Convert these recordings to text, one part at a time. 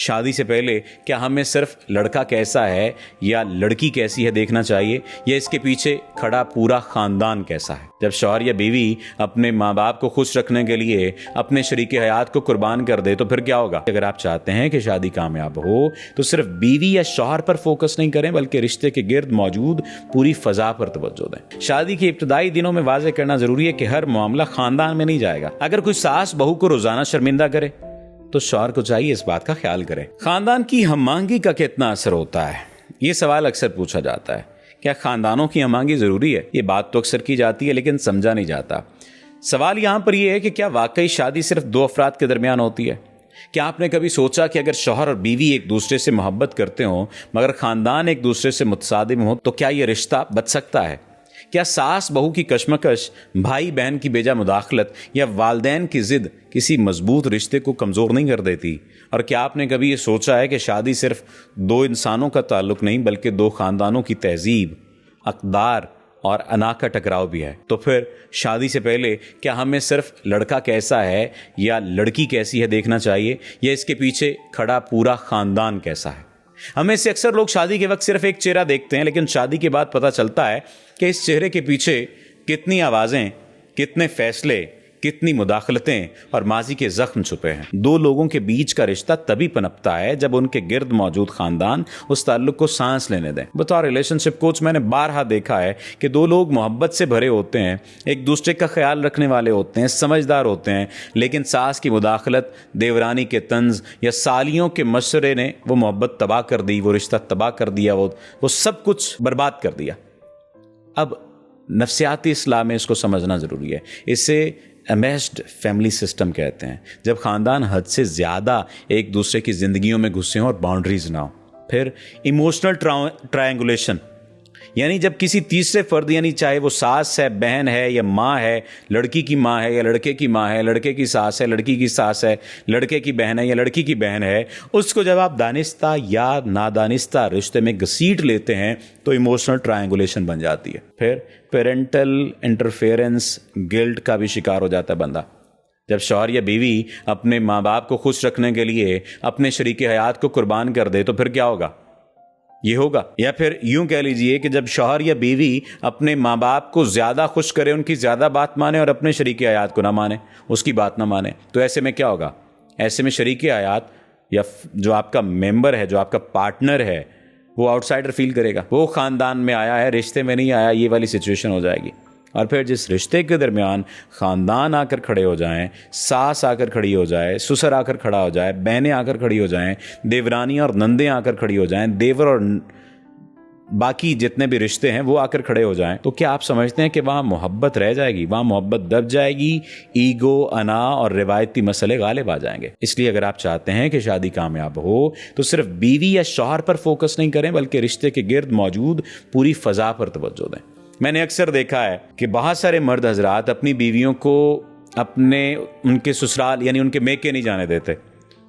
شادی سے پہلے کیا ہمیں صرف لڑکا کیسا ہے یا لڑکی کیسی ہے دیکھنا چاہیے یا اس کے پیچھے کھڑا پورا خاندان کیسا ہے؟ جب شوہر یا بیوی اپنے ماں باپ کو خوش رکھنے کے لیے اپنے شریک حیات کو قربان کر دے تو پھر کیا ہوگا؟ اگر آپ چاہتے ہیں کہ شادی کامیاب ہو تو صرف بیوی یا شوہر پر فوکس نہیں کریں بلکہ رشتے کے گرد موجود پوری فضا پر توجہ دیں۔ شادی کے ابتدائی دنوں میں واضح کرنا ضروری ہے کہ ہر معاملہ خاندان میں نہیں جائے گا۔ اگر کوئی ساس بہو کو روزانہ شرمندہ کرے تو شوہر کو چاہیے اس بات کا خیال کرے۔ خاندان کی ہم آہنگی کا کتنا اثر ہوتا ہے؟ یہ سوال اکثر پوچھا جاتا ہے۔ کیا خاندانوں کی ہم آہنگی ضروری ہے؟ یہ بات تو اکثر کی جاتی ہے لیکن سمجھا نہیں جاتا۔ سوال یہاں پر یہ ہے کہ کیا واقعی شادی صرف دو افراد کے درمیان ہوتی ہے؟ کیا آپ نے کبھی سوچا کہ اگر شوہر اور بیوی ایک دوسرے سے محبت کرتے ہوں مگر خاندان ایک دوسرے سے متصادم ہو تو کیا یہ رشتہ بچ سکتا ہے؟ کیا ساس بہو کی کشمکش، بھائی بہن کی بیجا مداخلت یا والدین کی ضد کسی مضبوط رشتے کو کمزور نہیں کر دیتی؟ اور کیا آپ نے کبھی یہ سوچا ہے کہ شادی صرف دو انسانوں کا تعلق نہیں بلکہ دو خاندانوں کی تہذیب، اقدار اور انا کا ٹکراؤ بھی ہے؟ تو پھر شادی سے پہلے کیا ہمیں صرف لڑکا کیسا ہے یا لڑکی کیسی ہے دیکھنا چاہیے یا اس کے پیچھے کھڑا پورا خاندان کیسا ہے؟ ہمیں سے اکثر لوگ شادی کے وقت صرف ایک چہرہ دیکھتے ہیں لیکن شادی کے بعد پتہ چلتا ہے کہ اس چہرے کے پیچھے کتنی آوازیں، کتنے فیصلے، کتنی مداخلتیں اور ماضی کے زخم چھپے ہیں۔ دو لوگوں کے بیچ کا رشتہ تبھی پنپتا ہے جب ان کے گرد موجود خاندان اس تعلق کو سانس لینے دیں۔ بطور ریلیشن شپ کوچ میں نے بارہا دیکھا ہے کہ دو لوگ محبت سے بھرے ہوتے ہیں، ایک دوسرے کا خیال رکھنے والے ہوتے ہیں، سمجھدار ہوتے ہیں، لیکن ساس کی مداخلت، دیورانی کے طنز یا سالیوں کے مشورے نے وہ محبت تباہ کر دی، وہ رشتہ تباہ کر دیا، وہ سب کچھ برباد کر دیا۔ اب نفسیاتی اصلاح میں اس کو سمجھنا ضروری ہے۔ اسے امیشڈ فیملی سسٹم کہتے ہیں، جب خاندان حد سے زیادہ ایک دوسرے کی زندگیوں میں گھسے ہوں اور باؤنڈریز نہ ہوں۔ پھر ایموشنل ٹرائنگولیشن، یعنی جب کسی تیسرے فرد، یعنی چاہے وہ ساس ہے، بہن ہے یا ماں ہے، لڑکی کی ماں ہے یا لڑکے کی ماں ہے، لڑکے کی ساس ہے، لڑکی کی ساس ہے، لڑکے کی بہن ہے یا لڑکی کی بہن ہے، اس کو جب آپ دانستہ یا نادانستہ رشتے میں گھسیٹ لیتے ہیں تو ایموشنل ٹرائنگولیشن بن جاتی ہے۔ پھر پیرنٹل انٹرفیئرنس گلٹ کا بھی شکار ہو جاتا ہے بندہ۔ جب شوہر یا بیوی اپنے ماں باپ کو خوش رکھنے کے لیے اپنے شریک حیات کو قربان کر دے تو پھر کیا ہوگا؟ یہ ہوگا، یا پھر یوں کہہ لیجئے کہ جب شوہر یا بیوی اپنے ماں باپ کو زیادہ خوش کرے، ان کی زیادہ بات مانے اور اپنے شریک حیات کو نہ مانے، اس کی بات نہ مانے، تو ایسے میں کیا ہوگا؟ ایسے میں شریک حیات یا جو آپ کا ممبر ہے، جو آپ کا پارٹنر ہے، وہ آؤٹ سائڈر فیل کرے گا، وہ خاندان میں آیا ہے، رشتے میں نہیں آیا، یہ والی سچویشن ہو جائے گی۔ اور پھر جس رشتے کے درمیان خاندان آ کر کھڑے ہو جائیں، ساس آ کر کھڑی ہو جائے، سسر آ کر کھڑا ہو جائے، بہنیں آ کر کھڑی ہو جائیں، دیورانی اور نندیں آ کر کھڑی ہو جائیں، دیور اور باقی جتنے بھی رشتے ہیں وہ آ کر کھڑے ہو جائیں، تو کیا آپ سمجھتے ہیں کہ وہاں محبت رہ جائے گی؟ وہاں محبت دب جائے گی، ایگو، انا اور روایتی مسئلے غالب آ جائیں گے۔ اس لیے اگر آپ چاہتے ہیں کہ شادی کامیاب ہو تو صرف بیوی یا شوہر پر فوکس نہیں کریں بلکہ رشتے کے گرد موجود پوری فضا پر توجہ دیں۔ میں نے اکثر دیکھا ہے کہ بہت سارے مرد حضرات اپنی بیویوں کو ان کے سسرال یعنی ان کے میکے نہیں جانے دیتے۔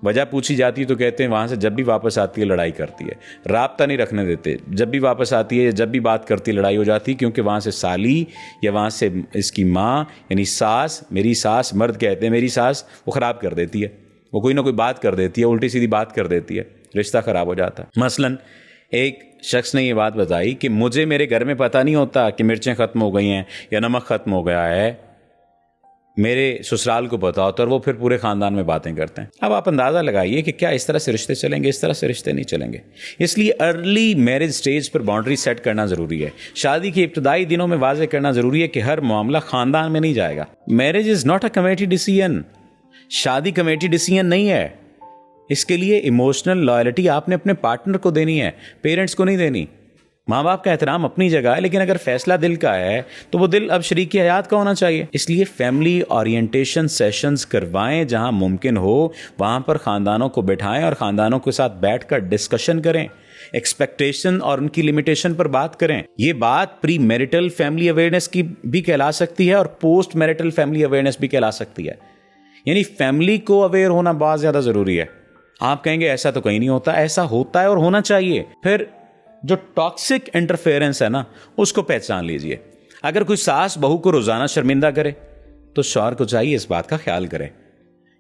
وجہ پوچھی جاتی ہے تو کہتے ہیں وہاں سے جب بھی واپس آتی ہے لڑائی کرتی ہے، رابطہ نہیں رکھنے دیتے، جب بھی واپس آتی ہے، جب بھی بات کرتی ہے لڑائی ہو جاتی ہے، کیونکہ وہاں سے سالی یا وہاں سے اس کی ماں یعنی ساس، میری ساس، مرد کہتے ہیں میری ساس، وہ خراب کر دیتی ہے، وہ کوئی نہ کوئی بات کر دیتی ہے، الٹی سیدھی بات کر دیتی ہے، رشتہ خراب ہو جاتا ہے۔ مثلاً ایک شخص نے یہ بات بتائی کہ مجھے میرے گھر میں پتہ نہیں ہوتا کہ مرچیں ختم ہو گئی ہیں یا نمک ختم ہو گیا ہے، میرے سسرال کو پتا ہوتا ہے، اور وہ پھر پورے خاندان میں باتیں کرتے ہیں۔ اب آپ اندازہ لگائیے کہ کیا اس طرح سے رشتے چلیں گے؟ اس طرح سے رشتے نہیں چلیں گے۔ اس لیے ارلی میرج سٹیج پر باؤنڈری سیٹ کرنا ضروری ہے۔ شادی کے ابتدائی دنوں میں واضح کرنا ضروری ہے کہ ہر معاملہ خاندان میں نہیں جائے گا۔ Marriage is not a committee decision, شادی کمیٹی ڈیسیژن نہیں ہے۔ اس کے لیے ایموشنل لائلٹی آپ نے اپنے پارٹنر کو دینی ہے، پیرنٹس کو نہیں دینی۔ ماں باپ کا احترام اپنی جگہ ہے، لیکن اگر فیصلہ دل کا ہے تو وہ دل اب شریک حیات کا ہونا چاہیے۔ اس لیے فیملی اورینٹیشن سیشنز کروائیں، جہاں ممکن ہو وہاں پر خاندانوں کو بٹھائیں اور خاندانوں کے ساتھ بیٹھ کر ڈسکشن کریں، ایکسپیکٹیشن اور ان کی لمیٹیشن پر بات کریں۔ یہ بات پری میرٹل فیملی اویئرنیس کی بھی کہلا سکتی ہے اور پوسٹ میرٹل فیملی اویئرنیس بھی کہلا سکتی ہے۔ یعنی فیملی کو اویئر ہونا بہت زیادہ ضروری ہے۔ آپ کہیں گے ایسا تو کہیں نہیں ہوتا، ایسا ہوتا ہے اور ہونا چاہیے۔ پھر جو ٹاکسک انٹرفیئرنس ہے نا، اس کو پہچان لیجئے۔ اگر کوئی ساس بہو کو روزانہ شرمندہ کرے تو شوہر کو چاہیے اس بات کا خیال کرے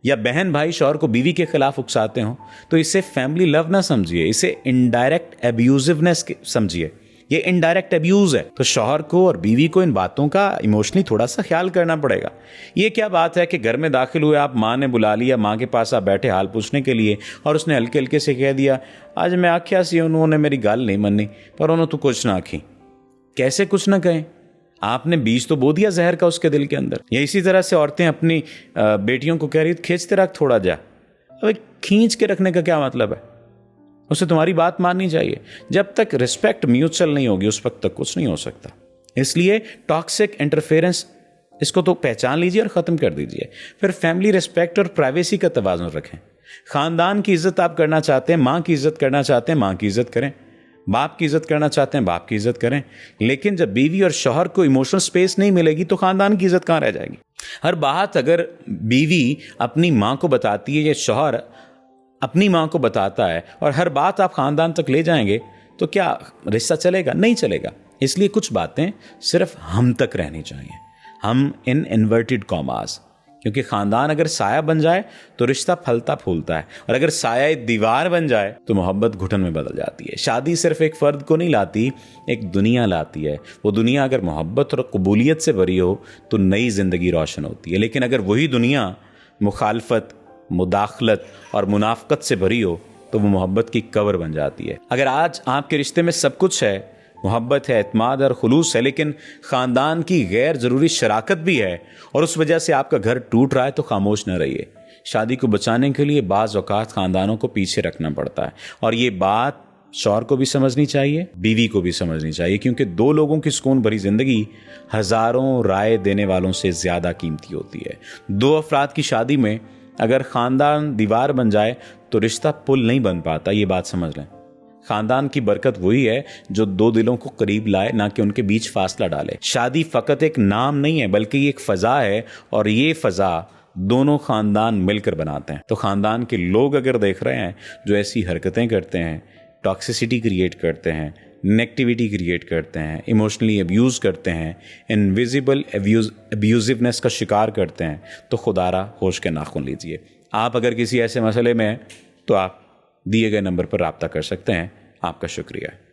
یا بہن بھائی شوہر کو بیوی کے خلاف اکساتے ہوں تو اسے فیملی لو نہ سمجھیے، اسے انڈائریکٹ ابیوزونیس سمجھیے. یہ انڈائریکٹ ابیوز ہے. تو شوہر کو اور بیوی کو ان باتوں کا ایموشنلی تھوڑا سا خیال کرنا پڑے گا. یہ کیا بات ہے کہ گھر میں داخل ہوئے آپ، ماں نے بلا لیا، ماں کے پاس آپ بیٹھے حال پوچھنے کے لیے، اور اس نے ہلکے ہلکے سے کہہ دیا آج میں آکھیا سی انہوں نے میری گل نہیں منی پر انہوں تو کچھ نہ آکھی. کیسے کچھ نہ کہیں؟ آپ نے بیج تو بو دیا زہر کا اس کے دل کے اندر. یا اسی طرح سے عورتیں اپنی بیٹیوں کو کہہ رہی کھینچتے رکھ تھوڑا جا. اب کھینچ کے رکھنے کا کیا مطلب ہے؟ اسے تمہاری بات ماننی چاہیے. جب تک رسپیکٹ میوچل نہیں ہوگی اس وقت تک کچھ نہیں ہو سکتا. اس لیے ٹاکسک انٹرفیئرنس اس کو تو پہچان لیجیے اور ختم کر دیجیے. پھر فیملی رسپیکٹ اور پرائیویسی کا توازن رکھیں. خاندان کی عزت آپ کرنا چاہتے ہیں، ماں کی عزت کرنا چاہتے ہیں، ماں کی عزت کریں. باپ کی عزت کرنا چاہتے ہیں، باپ کی عزت کریں. لیکن جب بیوی اور شوہر کو ایموشنل سپیس نہیں ملے گی تو خاندان کی عزت کہاں رہ جائے گی؟ ہر بات اگر بیوی اپنی ماں کو بتاتی ہے یا شوہر اپنی ماں کو بتاتا ہے اور ہر بات آپ خاندان تک لے جائیں گے تو کیا رشتہ چلے گا؟ نہیں چلے گا. اس لیے کچھ باتیں صرف ہم تک رہنی چاہیے، ہم ان انورٹڈ کاماز. کیونکہ خاندان اگر سایہ بن جائے تو رشتہ پھلتا پھولتا ہے، اور اگر سایہ دیوار بن جائے تو محبت گھٹن میں بدل جاتی ہے. شادی صرف ایک فرد کو نہیں لاتی، ایک دنیا لاتی ہے. وہ دنیا اگر محبت اور قبولیت سے بھری ہو تو نئی زندگی روشن ہوتی ہے. لیکن اگر وہی دنیا مخالفت، مداخلت اور منافقت سے بھری ہو تو وہ محبت کی قبر بن جاتی ہے. اگر آج آپ کے رشتے میں سب کچھ ہے، محبت ہے، اعتماد اور خلوص ہے، لیکن خاندان کی غیر ضروری شراکت بھی ہے اور اس وجہ سے آپ کا گھر ٹوٹ رہا ہے تو خاموش نہ رہیے. شادی کو بچانے کے لیے بعض اوقات خاندانوں کو پیچھے رکھنا پڑتا ہے، اور یہ بات شوہر کو بھی سمجھنی چاہیے، بیوی کو بھی سمجھنی چاہیے. کیونکہ دو لوگوں کی سکون بھری زندگی ہزاروں رائے دینے والوں سے زیادہ قیمتی ہوتی ہے. دو افراد کی شادی میں اگر خاندان دیوار بن جائے تو رشتہ پل نہیں بن پاتا. یہ بات سمجھ لیں. خاندان کی برکت وہی ہے جو دو دلوں کو قریب لائے، نہ کہ ان کے بیچ فاصلہ ڈالے. شادی فقط ایک نام نہیں ہے بلکہ یہ ایک فضا ہے، اور یہ فضا دونوں خاندان مل کر بناتے ہیں. تو خاندان کے لوگ اگر دیکھ رہے ہیں جو ایسی حرکتیں کرتے ہیں، ٹاکسیسٹی کریٹ کرتے ہیں، نیگیٹیوٹی کریٹ کرتے ہیں، ایموشنلی ابیوز کرتے ہیں، انویزیبل ابیوزونیس کا شکار کرتے ہیں، تو خدارا ہوش کے ناخن لیجئے. آپ اگر کسی ایسے مسئلے میں ہیں تو آپ دیے گئے نمبر پر رابطہ کر سکتے ہیں. آپ کا شکریہ.